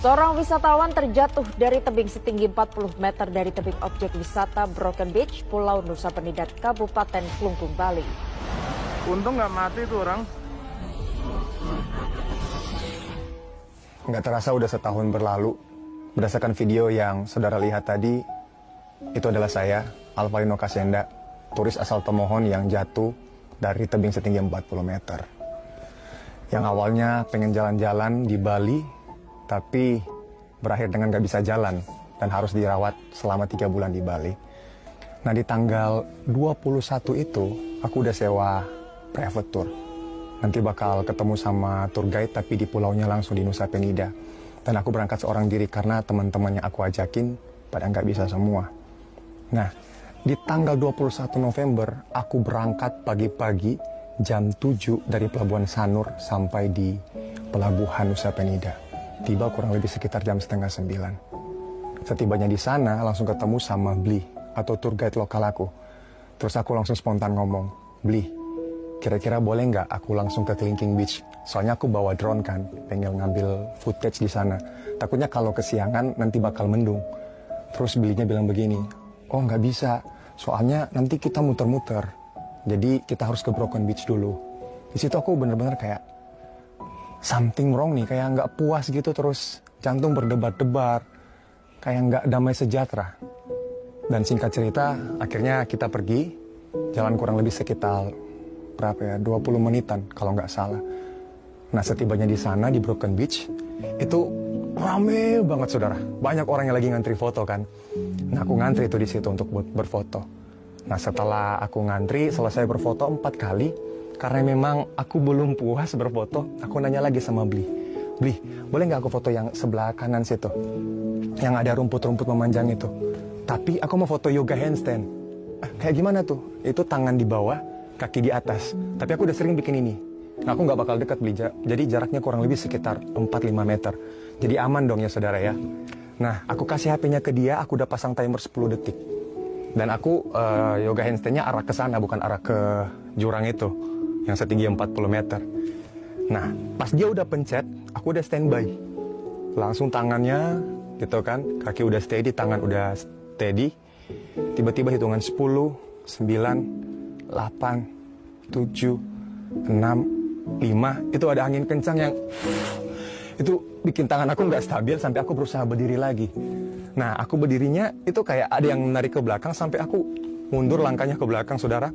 Seorang wisatawan terjatuh dari tebing setinggi 40 meter dari tebing objek wisata Broken Beach, Pulau Nusa Penida, Kabupaten Klungkung, Bali. Untung nggak mati tuh orang. Nggak terasa udah setahun berlalu. Berdasarkan video yang saudara lihat tadi, itu adalah saya, Alvalino Kasenda, turis asal Tomohon yang jatuh dari tebing setinggi 40 meter. Yang awalnya pengen jalan-jalan di Bali, tapi berakhir dengan nggak bisa jalan dan harus dirawat selama 3 bulan di Bali. Nah, di tanggal 21 itu, aku udah sewa private tour. Nanti bakal ketemu sama tour guide, tapi di pulaunya langsung di Nusa Penida. Dan aku berangkat seorang diri karena teman-teman yang aku ajakin pada nggak bisa semua. Nah, di tanggal 21 November, aku berangkat pagi-pagi jam 7 dari Pelabuhan Sanur sampai di Pelabuhan Nusa Penida. Tiba kurang lebih sekitar jam setengah 9. Setibanya di sana langsung ketemu sama Bli atau tour guide lokal aku. Terus aku langsung spontan ngomong, Bli, kira-kira boleh nggak aku langsung ke Klingking Beach? Soalnya aku bawa drone kan, pengen ngambil footage di sana. Takutnya kalau kesiangan nanti bakal mendung. Terus Blinya bilang begini, oh nggak bisa, soalnya nanti kita muter-muter. Jadi kita harus ke Broken Beach dulu. Di situ aku bener-bener kayak something wrong nih, kayak nggak puas gitu, terus jantung berdebar-debar, kayak nggak damai sejahtera. Dan singkat cerita, akhirnya kita pergi, jalan kurang lebih sekitar berapa ya, 20 menitan kalau nggak salah. Nah, setibanya di sana di Broken Beach, itu rame banget saudara, banyak orang yang lagi ngantri foto kan. Nah, aku ngantri itu di situ untuk berfoto. Nah, setelah aku ngantri, selesai berfoto 4 kali, karena memang aku belum puas berfoto, aku nanya lagi sama Bli. Bli, boleh nggak aku foto yang sebelah kanan situ? Yang ada rumput-rumput memanjang itu. Tapi aku mau foto yoga handstand. Kayak gimana tuh? Itu tangan di bawah, kaki di atas. Tapi aku udah sering bikin ini. Nah, aku nggak bakal dekat Bli. Jadi jaraknya kurang lebih sekitar 4-5 meter. Jadi aman dong ya saudara ya. Nah, aku kasih HP-nya ke dia, aku udah pasang timer 10 detik. Dan aku yoga handstand-nya arah ke sana, bukan arah ke jurang itu yang setinggi 40 meter. Nah, pas dia udah pencet, aku udah standby. Langsung tangannya gitu kan, kaki udah steady, tangan udah steady. Tiba-tiba hitungan 10, 9, 8, 7, 6, 5. Itu ada angin kencang yang itu bikin tangan aku nggak stabil sampai aku berusaha berdiri lagi. Nah, aku berdirinya itu kayak ada yang menarik ke belakang sampai aku mundur langkahnya ke belakang, saudara.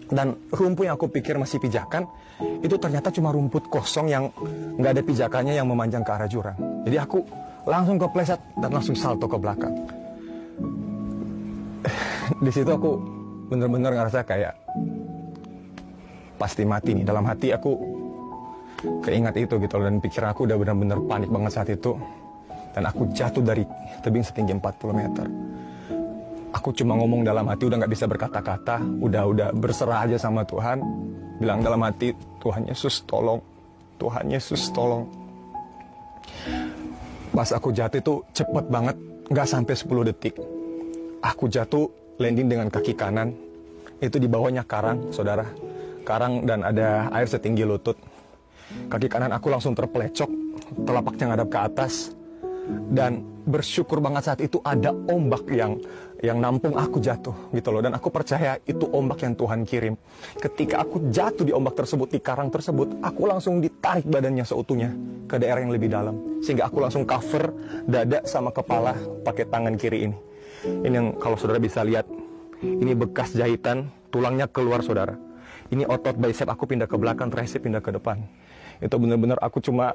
Dan rumput yang aku pikir masih pijakan, itu ternyata cuma rumput kosong yang nggak ada pijakannya yang memanjang ke arah jurang. Jadi aku langsung kepleset dan langsung salto ke belakang. Di situ aku bener-bener ngerasa kayak pasti mati nih. Dalam hati aku keingat itu gitu, dan pikiran aku udah bener-bener panik banget saat itu. Dan aku jatuh dari tebing setinggi 40 meter. Aku cuma ngomong dalam hati, udah gak bisa berkata-kata, udah berserah aja sama Tuhan. Bilang dalam hati, Tuhan Yesus tolong, Tuhan Yesus tolong. Pas aku jatuh itu cepet banget, gak sampai 10 detik. Aku jatuh, landing dengan kaki kanan. Itu di bawahnya karang, saudara. Karang dan ada air setinggi lutut. Kaki kanan aku langsung terpelecok, telapaknya ngadap ke atas. Dan bersyukur banget saat itu ada ombak yang nampung aku jatuh gitu loh. Dan aku percaya itu ombak yang Tuhan kirim. Ketika aku jatuh di ombak tersebut, di karang tersebut, aku langsung ditarik badannya seutuhnya ke daerah yang lebih dalam. Sehingga aku langsung cover dada sama kepala pakai tangan kiri ini. Ini yang kalau saudara bisa lihat, ini bekas jahitan, tulangnya keluar saudara. Ini otot bicep aku pindah ke belakang, tricep pindah ke depan. Itu benar-benar aku cuma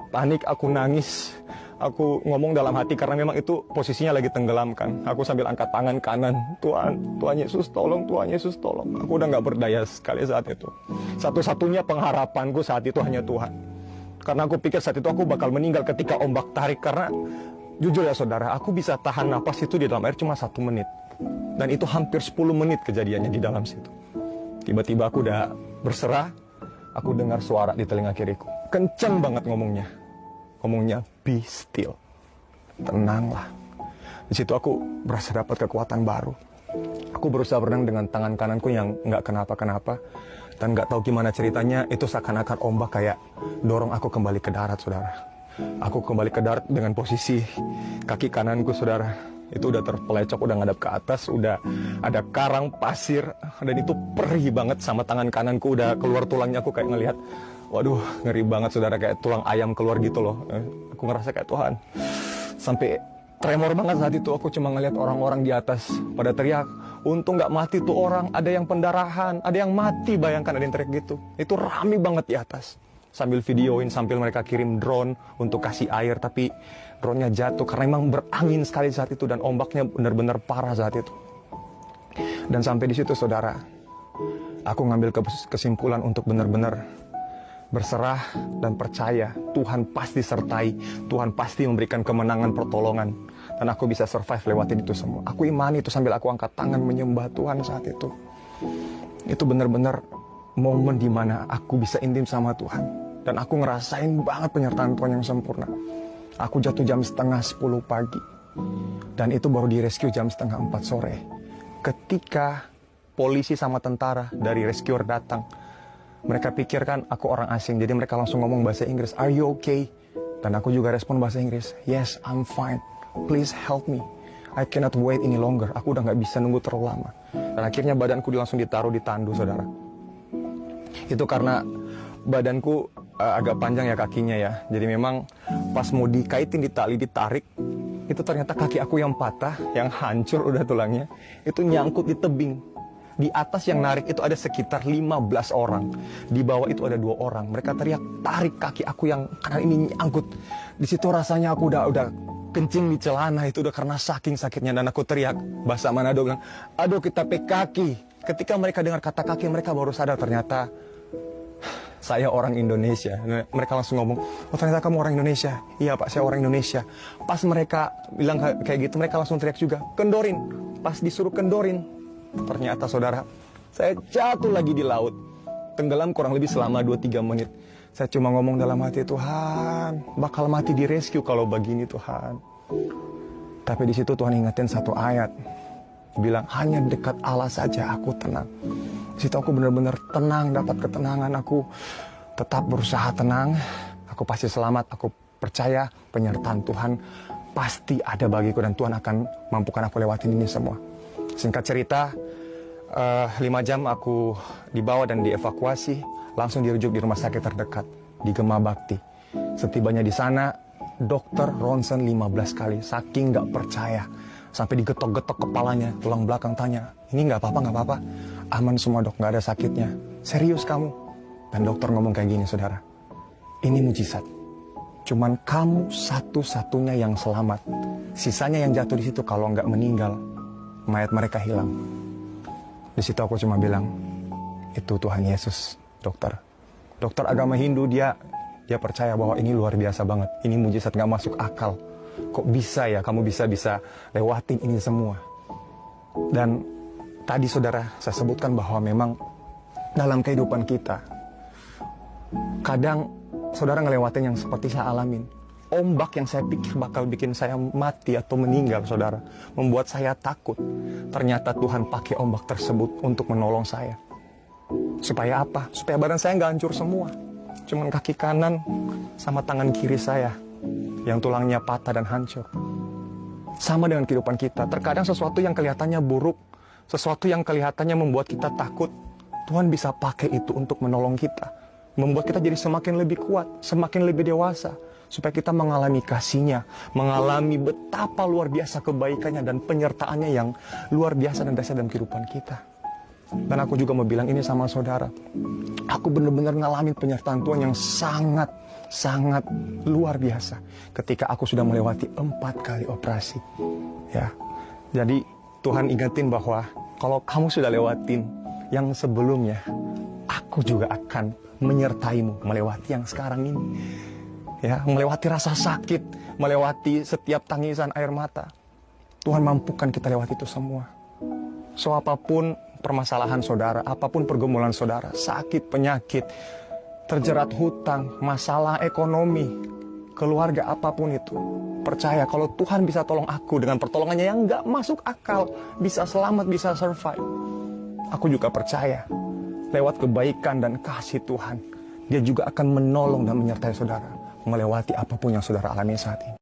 panik, aku nangis. Aku ngomong dalam hati karena memang itu posisinya lagi tenggelam kan. Aku sambil angkat tangan kanan. Tuhan Yesus tolong, Tuhan Yesus tolong. Aku udah gak berdaya sekali saat itu. Satu-satunya pengharapanku saat itu hanya Tuhan. Karena aku pikir saat itu aku bakal meninggal ketika ombak tarik. Karena jujur ya saudara, aku bisa tahan napas itu di dalam air cuma 1 menit. Dan itu hampir 10 menit kejadiannya di dalam situ. Tiba-tiba aku udah berserah. Aku dengar suara di telinga kiriku. Kenceng banget ngomongnya. Ngomongnya, be still. Tenanglah. Di situ aku berasa dapat kekuatan baru. Aku berusaha berenang dengan tangan kananku yang nggak kenapa-kenapa. Dan nggak tahu gimana ceritanya, itu seakan-akan ombak kayak dorong aku kembali ke darat, saudara. Aku kembali ke darat dengan posisi kaki kananku, saudara, itu udah terpelecok, udah ngadap ke atas, udah ada karang pasir, dan itu perih banget. Sama tangan kananku udah keluar tulangnya, aku kayak ngelihat, waduh, ngeri banget, saudara, kayak tulang ayam keluar gitu loh. Aku ngerasa kayak Tuhan, sampai tremor banget saat itu. Aku cuma ngelihat orang-orang di atas pada teriak, untung nggak mati tuh orang, ada yang pendarahan, ada yang mati, bayangkan ada yang teriak gitu. Itu rame banget di atas. Sambil videoin, sambil mereka kirim drone untuk kasih air, tapi drone-nya jatuh karena memang berangin sekali saat itu dan ombaknya benar-benar parah saat itu. Dan sampai di situ, saudara, aku ngambil kesimpulan untuk benar-benar berserah dan percaya Tuhan pasti sertai, Tuhan pasti memberikan kemenangan, pertolongan, dan aku bisa survive lewatin itu semua. Aku imani itu sambil aku angkat tangan menyembah Tuhan saat itu. Itu benar-benar momen dimana aku bisa intim sama Tuhan, dan aku ngerasain banget penyertaan Tuhan yang sempurna. Aku jatuh jam setengah 10 pagi, dan itu baru direscue jam setengah 4 sore. Ketika polisi sama tentara dari rescuer datang, mereka pikirkan aku orang asing, jadi mereka langsung ngomong bahasa Inggris, "Are you okay?" Dan aku juga respon bahasa Inggris, "Yes, I'm fine. Please help me. I cannot wait any longer." Aku udah gak bisa nunggu terlalu lama. Dan akhirnya badanku langsung ditaruh di tandu, saudara. Itu karena badanku agak panjang ya kakinya ya. Jadi memang pas mau dikaitin di tali, ditarik, itu ternyata kaki aku yang patah, yang hancur udah tulangnya, itu nyangkut di tebing. Di atas yang narik itu ada sekitar 15 orang. Di bawah itu ada 2 orang. Mereka teriak, tarik kaki aku yang kanan ini nyangkut. Di situ rasanya aku udah kencing di celana, itu udah karena saking sakitnya. Dan aku teriak, bahasa Manado bilang, "Aduh, kita pe kaki." Ketika mereka dengar kata kaki, mereka baru sadar ternyata saya orang Indonesia. Mereka langsung ngomong, "Oh, ternyata kamu orang Indonesia." "Iya, Pak, saya orang Indonesia." Pas mereka bilang kayak gitu, mereka langsung teriak juga, "Kendorin." Pas disuruh kendorin, ternyata, saudara, saya jatuh lagi di laut. Tenggelam kurang lebih selama 2-3 menit. Saya cuma ngomong dalam hati, "Tuhan, bakal mati di rescue kalau begini, Tuhan." Tapi di situ Tuhan ingetin satu ayat. Bilang, hanya dekat Allah saja aku tenang. Di situ aku benar-benar tenang, dapat ketenangan. Aku tetap berusaha tenang. Aku pasti selamat. Aku percaya penyertaan Tuhan pasti ada bagiku, dan Tuhan akan mampukan aku lewatin ini semua. Singkat cerita, 5 jam aku dibawa dan dievakuasi, langsung dirujuk di rumah sakit terdekat di Gema Bakti. Setibanya di sana, dokter ronsen 15 kali, saking nggak percaya. Sampai digetok-getok kepalanya, tulang belakang tanya, "Ini nggak apa-apa, nggak apa-apa?" "Aman semua, dok, nggak ada sakitnya." "Serius kamu?" Dan dokter ngomong kayak gini, saudara, "Ini mujizat. Cuman kamu satu-satunya yang selamat. Sisanya yang jatuh di situ kalau nggak meninggal, mayat mereka hilang." Di situ aku cuma bilang, "Itu Tuhan Yesus, dokter." Dokter agama Hindu, dia percaya bahwa ini luar biasa banget. Ini mujizat nggak masuk akal. Kok bisa ya kamu bisa lewatin ini semua? Dan tadi, saudara, saya sebutkan bahwa memang dalam kehidupan kita, kadang saudara ngelewatin yang seperti saya alamin. Ombak yang saya pikir bakal bikin saya mati atau meninggal, saudara, membuat saya takut. Ternyata Tuhan pakai ombak tersebut untuk menolong saya. Supaya apa? Supaya badan saya nggak hancur semua. Cuman kaki kanan sama tangan kiri saya yang tulangnya patah dan hancur. Sama dengan kehidupan kita. Terkadang sesuatu yang kelihatannya buruk, sesuatu yang kelihatannya membuat kita takut, Tuhan bisa pakai itu untuk menolong kita. Membuat kita jadi semakin lebih kuat, semakin lebih dewasa. Supaya kita mengalami kasih-Nya, mengalami betapa luar biasa kebaikannya dan penyertaannya yang luar biasa dan dahsyat dalam kehidupan kita. Dan aku juga mau bilang ini sama saudara. Aku benar-benar ngalamin penyertaan Tuhan yang sangat luar biasa ketika aku sudah melewati 4 kali operasi. Ya. Jadi Tuhan ingetin bahwa kalau kamu sudah lewatin yang sebelumnya, aku juga akan menyertaimu melewati yang sekarang ini. Ya, melewati rasa sakit, melewati setiap tangisan air mata. Tuhan mampukan kita lewati itu semua. So, apapun permasalahan saudara, apapun pergumulan saudara, sakit, penyakit, terjerat hutang, masalah ekonomi, keluarga, apapun itu, percaya kalau Tuhan bisa tolong aku dengan pertolongannya yang gak masuk akal, bisa selamat, bisa survive. Aku juga percaya lewat kebaikan dan kasih Tuhan, Dia juga akan menolong dan menyertai saudara. melewati apapun yang saudara alami saat ini.